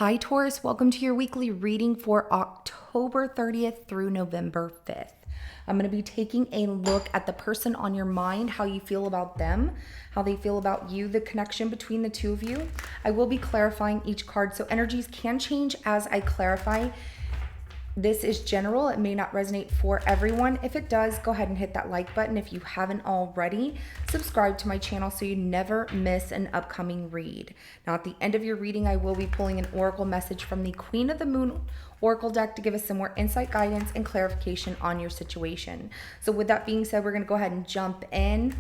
Hi, Taurus. Welcome to your weekly reading for October 30th through November 5th. I'm going to be taking a look at the person on your mind, how you feel about them, how they feel about you, the connection between the two of you. I will be clarifying each card, so energies can change as I clarify. This is general. It may not resonate for everyone. If it does, go ahead and hit that like button. If you haven't already, subscribe to my channel so you never miss an upcoming read. Now, at the end of your reading, I will be pulling an oracle message from the Queen of the Moon oracle deck to give us some more insight, guidance, and clarification on your situation. So with that being said, we're going to go ahead and jump in.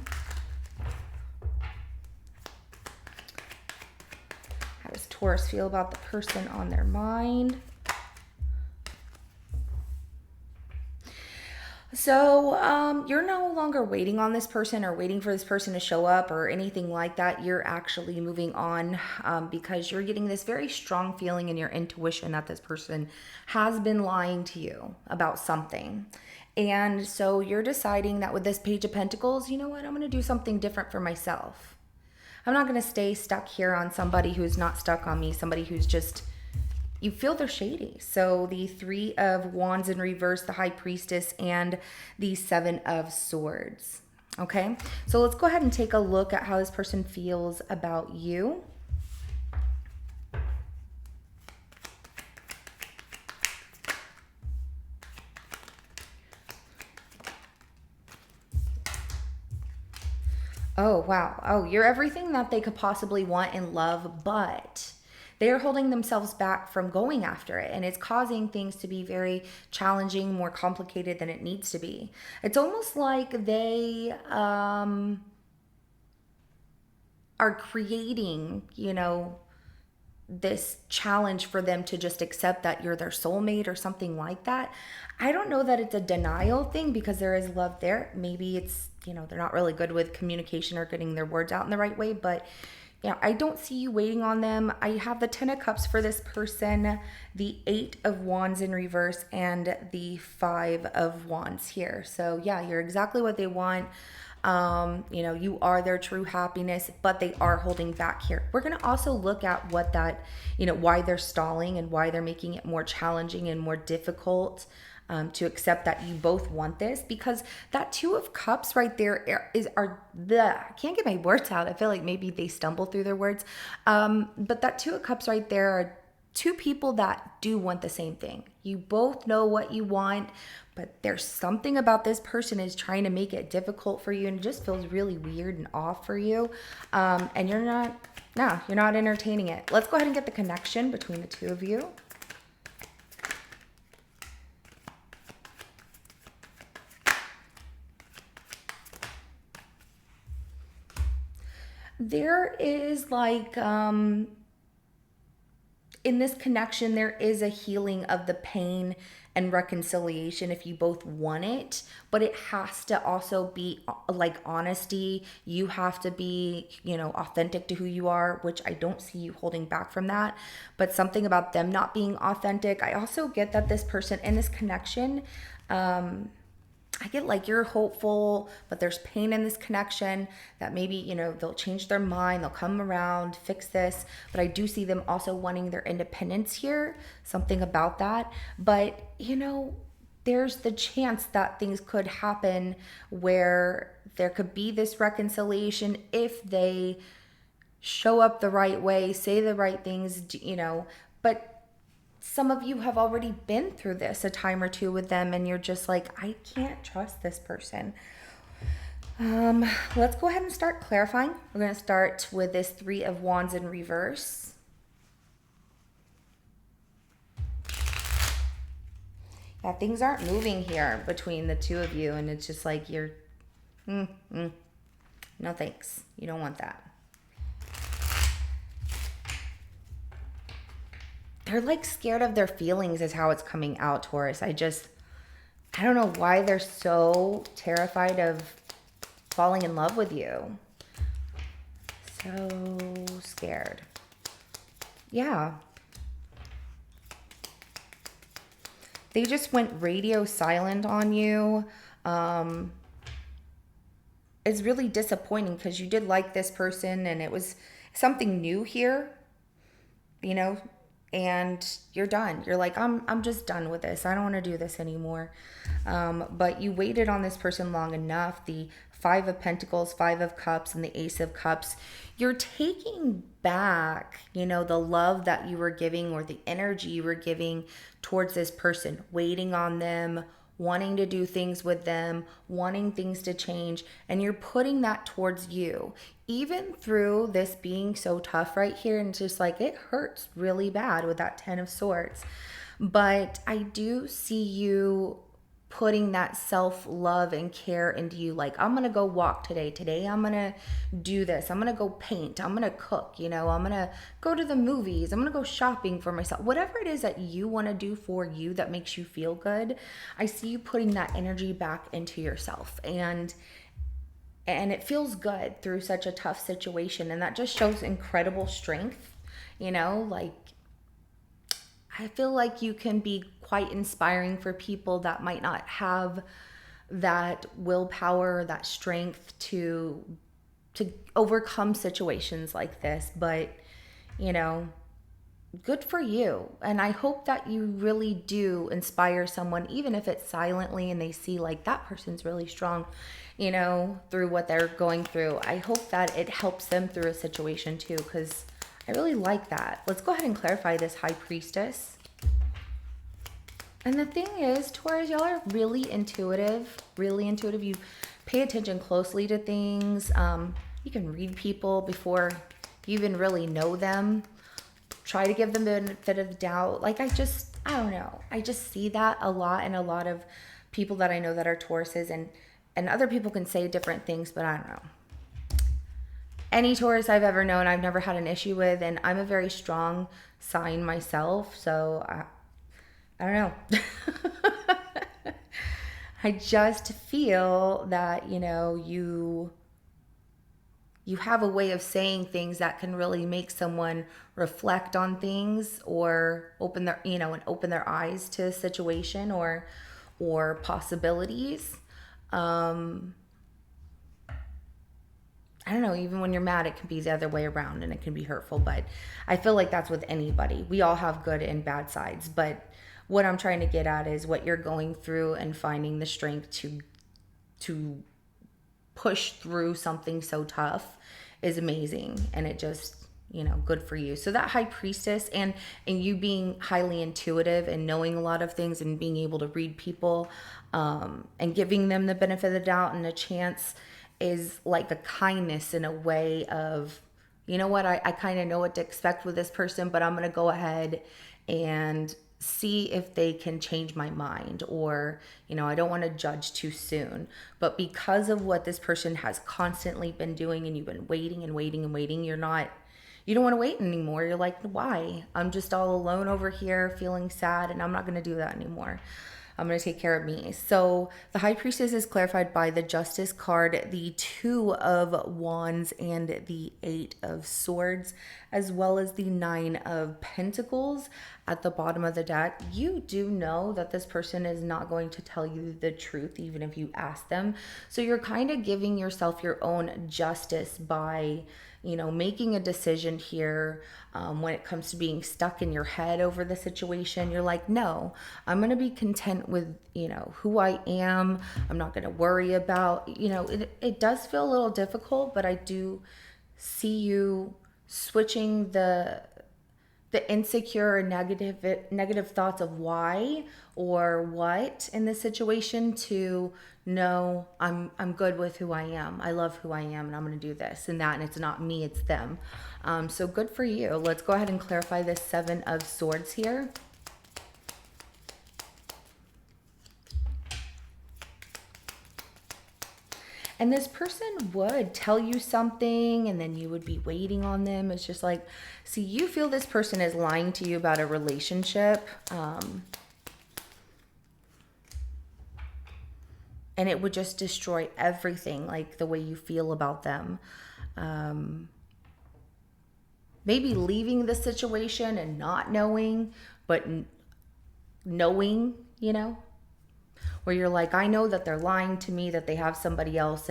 How does Taurus feel about the person on their mind? So you're no longer waiting on this person or waiting for this person to show up or anything like that. You're actually moving on because you're getting this very strong feeling in your intuition that this person has been lying to you about something. And so you're deciding that with this Page of Pentacles, you know what, I'm going to do something different for myself. I'm not going to stay stuck here on somebody who's not stuck on me, somebody who's just, you feel they're shady. So the Three of Wands in reverse, the High Priestess, and the Seven of Swords. Okay, so let's go ahead and take a look at how this person feels about you. Oh, wow. Oh, you're everything that they could possibly want in love, but they're holding themselves back from going after it, and it's causing things to be very challenging, more complicated than it needs to be. It's almost like they are creating, this challenge for them to just accept that you're their soulmate or something like that. I don't know that it's a denial thing because there is love there. Maybe it's, they're not really good with communication or getting their words out in the right way, but I don't see you waiting on them. I have the Ten of Cups for this person, the Eight of Wands in reverse, and the Five of Wands here. So yeah, you're exactly what they want. You are their true happiness, but they are holding back here. We're going to also look at what that, why they're stalling and why they're making it more challenging and more difficult to accept that you both want this, because that Two of Cups right there I can't get my words out. I feel like maybe they stumble through their words. But that Two of Cups right there are two people that do want the same thing. You both know what you want, but there's something about this person is trying to make it difficult for you, and it just feels really weird and off for you. And you're not entertaining it. Let's go ahead and get the connection between the two of you. There is like, in this connection, there is a healing of the pain and reconciliation if you both want it, but it has to also be like honesty. You have to be, authentic to who you are, which I don't see you holding back from that, but something about them not being authentic. I also get that this person in this connection, I get like you're hopeful, but there's pain in this connection that maybe, they'll change their mind, they'll come around, fix this. But I do see them also wanting their independence here, something about that. But, there's the chance that things could happen where there could be this reconciliation if they show up the right way, say the right things, but some of you have already been through this a time or two with them, and you're just like, I can't trust this person. Let's go ahead and start clarifying. We're going to start with this Three of Wands in reverse. Yeah, things aren't moving here between the two of you, and it's just like you're, no thanks. You don't want that. They're like scared of their feelings is how it's coming out, Taurus. I don't know why they're so terrified of falling in love with you. So scared. Yeah. They just went radio silent on you. It's really disappointing because you did like this person and it was something new here. and you're done. You're like, I'm just done with this. I don't want to do this anymore. But you waited on this person long enough. The Five of Pentacles, Five of Cups, and the Ace of Cups. You're taking back, the love that you were giving or the energy you were giving towards this person, waiting on them, wanting to do things with them, wanting things to change, and you're putting that towards you. Even through this being so tough right here, and just like it hurts really bad with that 10 of Swords. But I do see you putting that self-love and care into you. Like, I'm gonna go walk today, I'm gonna do this, I'm gonna go paint, I'm gonna cook, I'm gonna go to the movies, I'm gonna go shopping for myself. Whatever it is that you want to do for you that makes you feel good, I see you putting that energy back into yourself, and it feels good through such a tough situation, and that just shows incredible strength. Like, I feel like you can be quite inspiring for people that might not have that willpower, that strength to overcome situations like this. But, good for you. And I hope that you really do inspire someone, even if it's silently and they see like that person's really strong, through what they're going through. I hope that it helps them through a situation too, because I really like that. Let's go ahead and clarify this High Priestess. And the thing is, Taurus, y'all are really intuitive, really intuitive. You pay attention closely to things. You can read people before you even really know them. Try to give them the benefit of the doubt. Like, I don't know. I just see that a lot in a lot of people that I know that are Tauruses, and other people can say different things, but I don't know. Any Taurus I've ever known, I've never had an issue with, and I'm a very strong sign myself, so I don't know. I just feel that, you have a way of saying things that can really make someone reflect on things, or open their, and open their eyes to a situation or possibilities. I don't know, even when you're mad, it can be the other way around and it can be hurtful, but I feel like that's with anybody. We all have good and bad sides, but what I'm trying to get at is what you're going through and finding the strength to push through something so tough is amazing, and it just, good for you. So that High Priestess and you being highly intuitive and knowing a lot of things and being able to read people, and giving them the benefit of the doubt and a chance is like a kindness in a way of, I kind of know what to expect with this person, but I'm going to go ahead and see if they can change my mind, or, I don't want to judge too soon. But because of what this person has constantly been doing, and you've been waiting and waiting and waiting, you don't want to wait anymore. You're like, why? I'm just all alone over here feeling sad, and I'm not going to do that anymore. I'm going to take care of me. So the High Priestess is clarified by the Justice card, the Two of Wands, and the Eight of Swords, as well as the Nine of Pentacles at the bottom of the deck. You do know that this person is not going to tell you the truth, even if you ask them. So you're kind of giving yourself your own justice by, making a decision here. When it comes to being stuck in your head over the situation, you're like, no, I'm going to be content with, who I am. I'm not going to worry about, it does feel a little difficult, but I do see you switching the insecure or negative thoughts of why or what in this situation to no, I'm good with who I am. I love who I am, and I'm going to do this and that, and it's not me, it's them. So good for you. Let's go ahead and clarify this Seven of Swords here. And this person would tell you something, and then you would be waiting on them. It's just like, see, you feel this person is lying to you about a relationship. And it would just destroy everything, like the way you feel about them. Maybe leaving the situation and not knowing, but knowing, where you're like, I know that they're lying to me, that they have somebody else,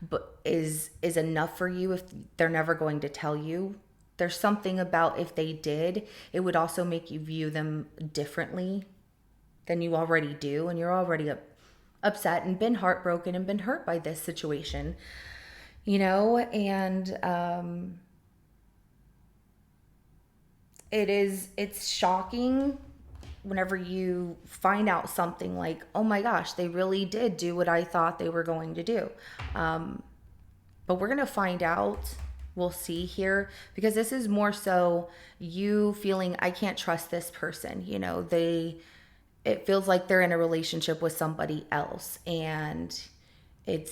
but is enough for you if they're never going to tell you. there's something about if they did, it would also make you view them differently than you already do. And you're already upset and been heartbroken and been hurt by this situation, and it's shocking whenever you find out something like, oh my gosh, they really did do what I thought they were going to do. But we're going to find out. We'll see here, because this is more so you feeling, I can't trust this person. It feels like they're in a relationship with somebody else, and it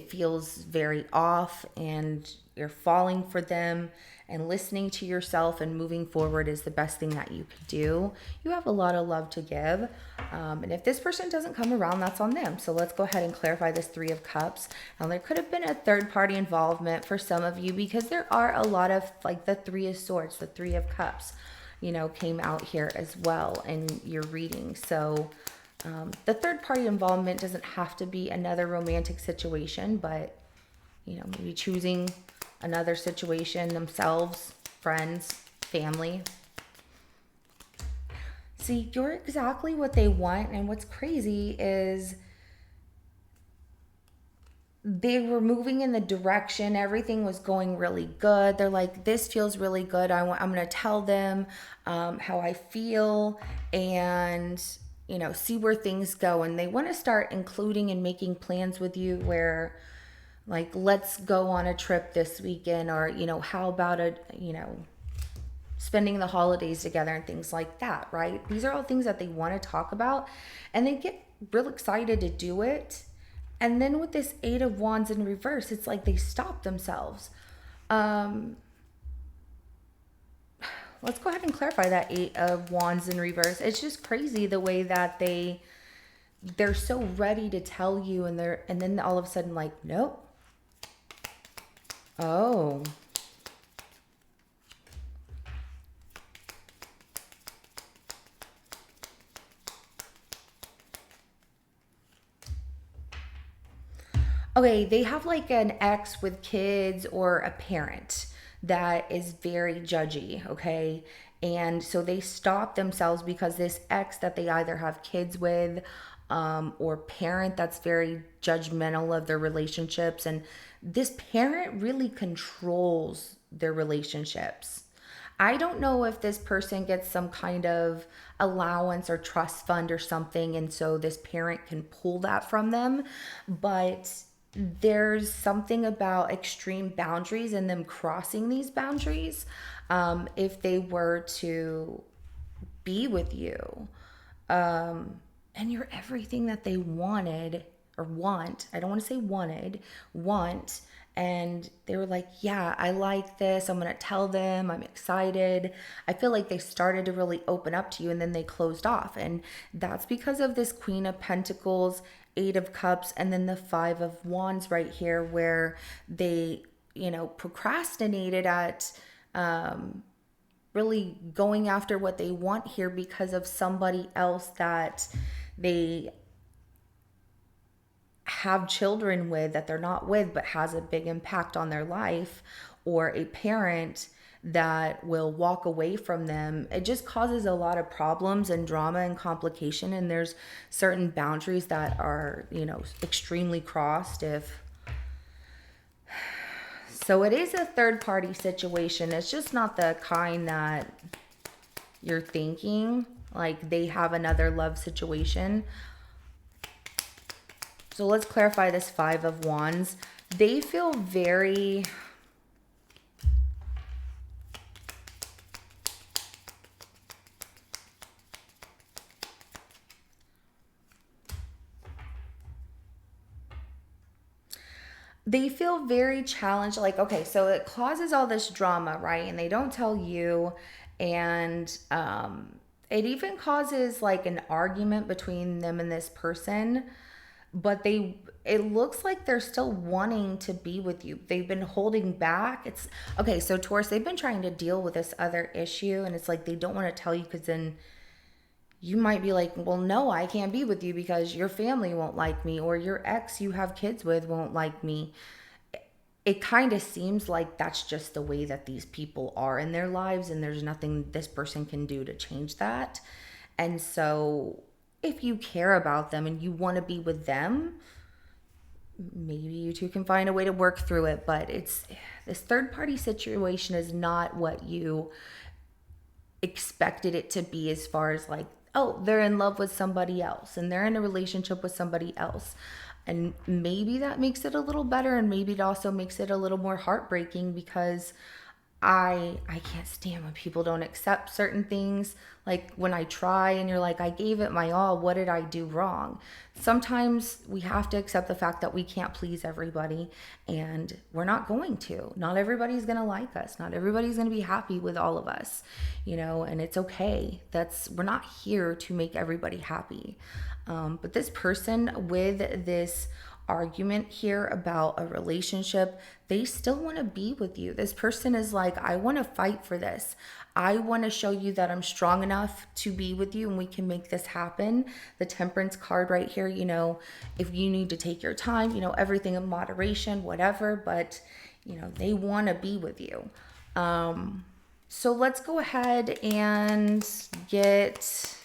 feels very off, and you're falling for them, and listening to yourself and moving forward is the best thing that you could do. You have a lot of love to give. And if this person doesn't come around, that's on them. So let's go ahead and clarify this Three of Cups. Now, there could have been a third party involvement for some of you, because there are a lot of, like, the Three of Swords, the Three of Cups, came out here as well in your reading. So the third party involvement doesn't have to be another romantic situation, but, maybe choosing another situation themselves, friends, family. See, you're exactly what they want. And what's crazy is they were moving in the direction, everything was going really good. They're like, this feels really good. I'm going to tell them how I feel, and see where things go. And they want to start including and making plans with you where, like, let's go on a trip this weekend, or how about spending the holidays together and things like that, right? These are all things that they want to talk about, and they get real excited to do it. And then with this Eight of Wands in reverse, it's like they stop themselves. Let's go ahead and clarify that Eight of Wands in reverse. It's just crazy the way that they're so ready to tell you, and then all of a sudden, like, nope. Oh. Okay, they have like an ex with kids, or a parent that is very judgy, okay? And so they stop themselves because this ex that they either have kids with, or parent that's very judgmental of their relationships. And this parent really controls their relationships. I don't know if this person gets some kind of allowance or trust fund or something, and so this parent can pull that from them. But there's something about extreme boundaries and them crossing these boundaries, if they were to be with you. And you're everything that they wanted or want. I don't want to say wanted, want. And they were like, yeah, I like this. I'm going to tell them. I'm excited. I feel like they started to really open up to you, and then they closed off. And that's because of this Queen of Pentacles, Eight of Cups, and then the Five of Wands right here, where they, procrastinated at really going after what they want here because of somebody else that they have children with, that they're not with, but has a big impact on their life, or a parent that will walk away from them. It just causes a lot of problems and drama and complication. And there's certain boundaries that are, extremely crossed if. So it is a third party situation. It's just not the kind that you're thinking, like they have another love situation. So let's clarify this Five of Wands. They feel very challenged. Like, okay, so it causes all this drama, right? And they don't tell you. And it even causes like an argument between them and this person. But it looks like they're still wanting to be with you. They've been holding back. It's okay. So Taurus, they've been trying to deal with this other issue, and it's like they don't want to tell you, because then you might be like, well, no, I can't be with you because your family won't like me, or your ex you have kids with won't like me. it kind of seems like that's just the way that these people are in their lives, and there's nothing this person can do to change that. And so, if you care about them and you want to be with them, maybe you two can find a way to work through it. But it's this third party situation is not what you expected it to be, as far as like, oh, they're in love with somebody else and they're in a relationship with somebody else. And maybe that makes it a little better, and maybe it also makes it a little more heartbreaking, because I can't stand when people don't accept certain things. Like when I try and you're like, I gave it my all, what did I do wrong? Sometimes we have to accept the fact that we can't please everybody, and we're not going to. Not everybody's going to like us. Not everybody's going to be happy with all of us, and it's okay. We're not here to make everybody happy. But this person with this argument here about a relationship, they still want to be with you. This person is like, I want to fight for this. I want to show you that I'm strong enough to be with you and we can make this happen. The Temperance card right here, if you need to take your time, everything in moderation, whatever, but they want to be with you. So let's go ahead and get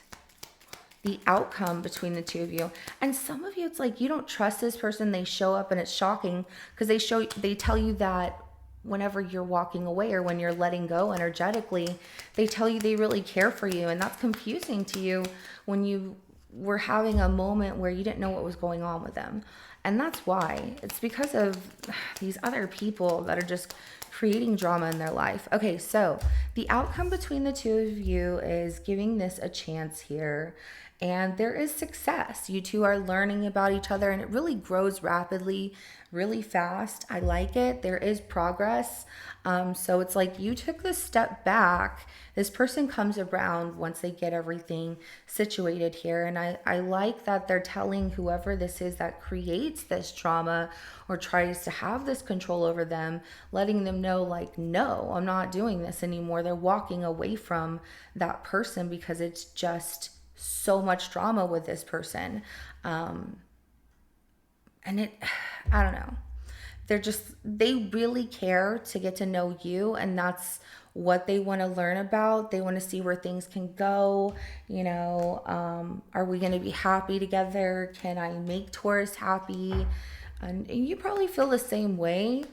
the outcome between the two of you. And some of you, it's like you don't trust this person. They show up and it's shocking, because they tell you that whenever you're walking away or when you're letting go energetically, they tell you they really care for you, and that's confusing to you when you were having a moment where you didn't know what was going on with them. And that's why. It's because of these other people that are just creating drama in their life. Okay, so the outcome between the two of you is giving this a chance here. And there is success. You two are learning about each other, and it really grows rapidly, really fast. I like it. There is progress. So it's like you took this step back. This person comes around once they get everything situated here. And I like that they're telling whoever this is that creates this trauma or tries to have this control over them, letting them know, like, no, I'm not doing this anymore. They're walking away from that person because it's just so much drama with this person. And I don't know. They really care to get to know you, and that's what they want to learn about. They want to see where things can go. Are we going to be happy together? Can I make Taurus happy? And you probably feel the same way,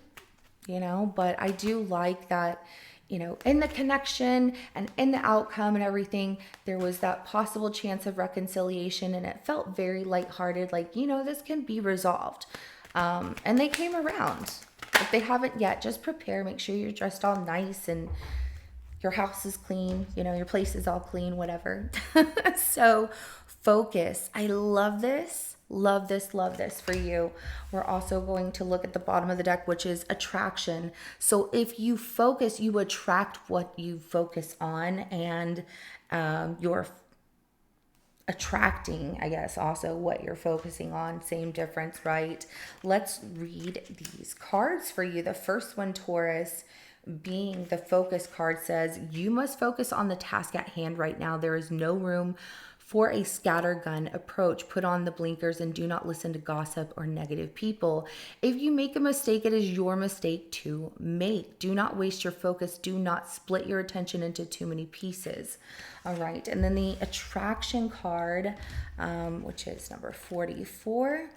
but I do like that, in the connection and in the outcome and everything, there was that possible chance of reconciliation, and it felt very lighthearted, like, this can be resolved. And they came around. If they haven't yet, just prepare. Make sure you're dressed all nice and your house is clean, your place is all clean, whatever. So focus. I love this. Love this, love this for you. We're also going to look at the bottom of the deck, which is attraction. So if you focus, you attract what you focus on, and you're attracting, I guess, also what you're focusing on. Same difference, right? Let's read these cards for you. The first one, Taurus, being the focus card, says you must focus on the task at hand right now. There is no room for a scattergun approach. Put on the blinkers and do not listen to gossip or negative people. If you make a mistake, it is your mistake to make. Do not waste your focus. Do not split your attention into too many pieces. All right. And then the attraction card, which is number 44.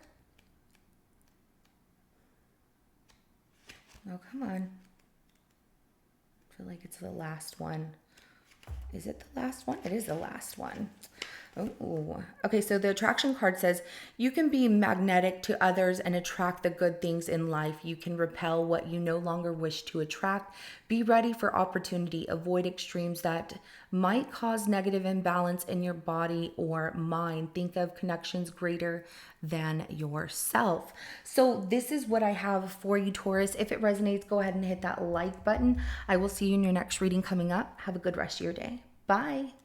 Oh, come on. I feel like it's the last one. Is it the last one? It is the last one. Oh, okay. So the attraction card says you can be magnetic to others and attract the good things in life. You can repel what you no longer wish to attract. Be ready for opportunity. Avoid extremes that might cause negative imbalance in your body or mind. Think of connections greater than yourself. So this is what I have for you, Taurus. If it resonates, go ahead and hit that like button. I will see you in your next reading coming up. Have a good rest of your day. Bye.